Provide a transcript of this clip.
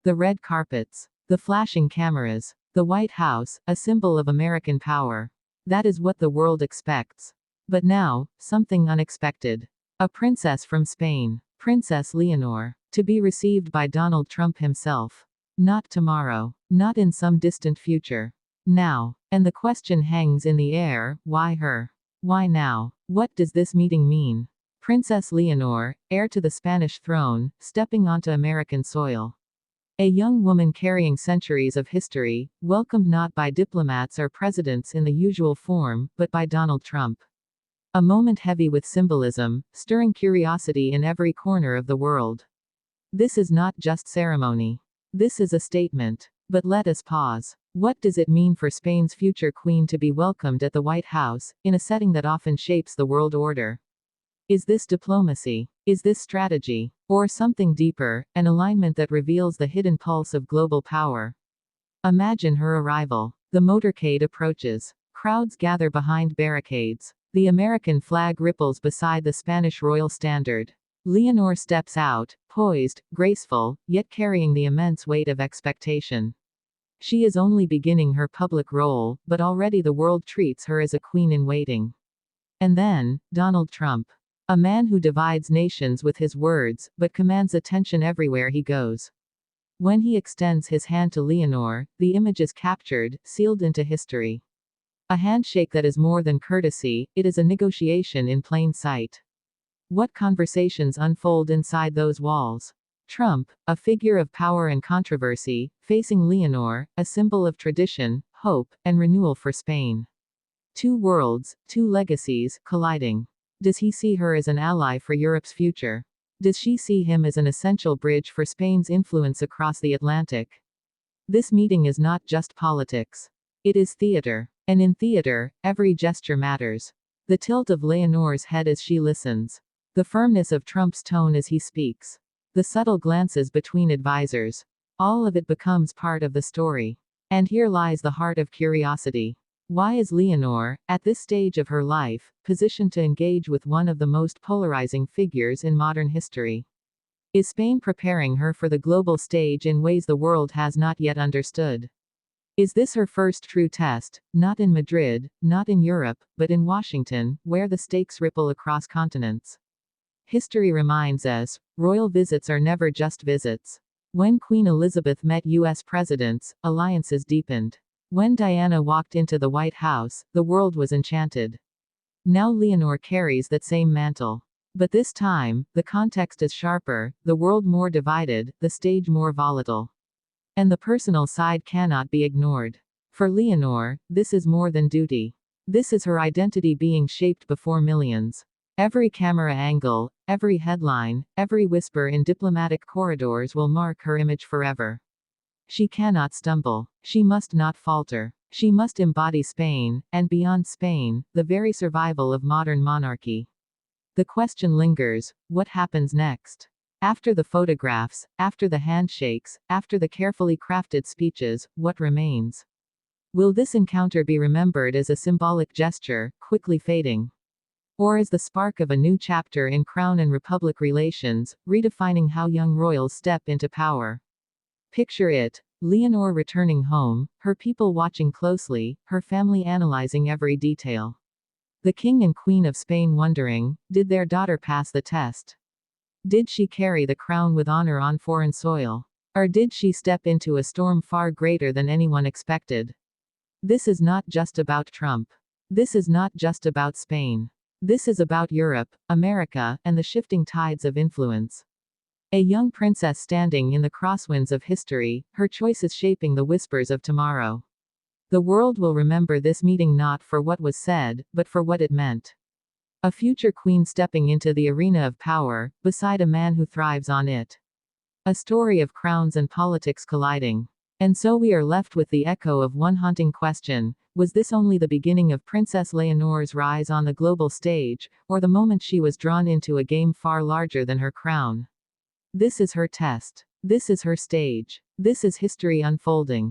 The red carpets. The flashing cameras. The White House, a symbol of American power. That is what the world expects. But now, something unexpected. A princess from Spain. Princess Leonor. To be received by Donald Trump himself. Not tomorrow. Not in some distant future. Now. And the question hangs in the air, why her? Why now? What does this meeting mean? Princess Leonor, heir to the Spanish throne, stepping onto American soil. A young woman carrying centuries of history, welcomed not by diplomats or presidents in the usual form, but by Donald Trump. A moment heavy with symbolism, stirring curiosity in every corner of the world. This is not just ceremony. This is a statement. But let us pause. What does it mean for Spain's future queen to be welcomed at the White House, in a setting that often shapes the world order? Is this diplomacy? Is this strategy? Or something deeper, an alignment that reveals the hidden pulse of global power? Imagine her arrival. The motorcade approaches. Crowds gather behind barricades. The American flag ripples beside the Spanish royal standard. Leonor steps out, poised, graceful, yet carrying the immense weight of expectation. She is only beginning her public role, but already the world treats her as a queen in waiting. And then, Donald Trump. A man who divides nations with his words, but commands attention everywhere he goes. When he extends his hand to Leonor, the image is captured, sealed into history. A handshake that is more than courtesy, it is a negotiation in plain sight. What conversations unfold inside those walls? Trump, a figure of power and controversy, facing Leonor, a symbol of tradition, hope, and renewal for Spain. Two worlds, two legacies, colliding. Does he see her as an ally for Europe's future? Does she see him as an essential bridge for Spain's influence across the Atlantic? This meeting is not just politics. It is theater. And in theater, every gesture matters. The tilt of Leonor's head as she listens. The firmness of Trump's tone as he speaks. The subtle glances between advisors. All of it becomes part of the story. And here lies the heart of curiosity. Why is Leonor, at this stage of her life, positioned to engage with one of the most polarizing figures in modern history? Is Spain preparing her for the global stage in ways the world has not yet understood? Is this her first true test, not in Madrid, not in Europe, but in Washington, where the stakes ripple across continents? History reminds us, royal visits are never just visits. When Queen Elizabeth met U.S. presidents, alliances deepened. When Diana walked into the White House, the world was enchanted. Now Leonor carries that same mantle. But this time, the context is sharper, the world more divided, the stage more volatile. And the personal side cannot be ignored. For Leonor, this is more than duty. This is her identity being shaped before millions. Every camera angle, every headline, every whisper in diplomatic corridors will mark her image forever. She cannot stumble. She must not falter. She must embody Spain, and beyond Spain, the very survival of modern monarchy. The question lingers, what happens next? After the photographs, after the handshakes, after the carefully crafted speeches, what remains? Will this encounter be remembered as a symbolic gesture, quickly fading? Or as the spark of a new chapter in Crown and Republic relations, redefining how young royals step into power? Picture it, Leonor returning home, her people watching closely, her family analyzing every detail. The King and Queen of Spain wondering, did their daughter pass the test? Did she carry the crown with honor on foreign soil? Or did she step into a storm far greater than anyone expected? This is not just about Trump. This is not just about Spain. This is about Europe, America, and the shifting tides of influence. A young princess standing in the crosswinds of history, her choices shaping the whispers of tomorrow. The world will remember this meeting not for what was said, but for what it meant. A future queen stepping into the arena of power, beside a man who thrives on it. A story of crowns and politics colliding. And so we are left with the echo of one haunting question: was this only the beginning of Princess Leonor's rise on the global stage, or the moment she was drawn into a game far larger than her crown? This is her test. This is her stage. This is history unfolding.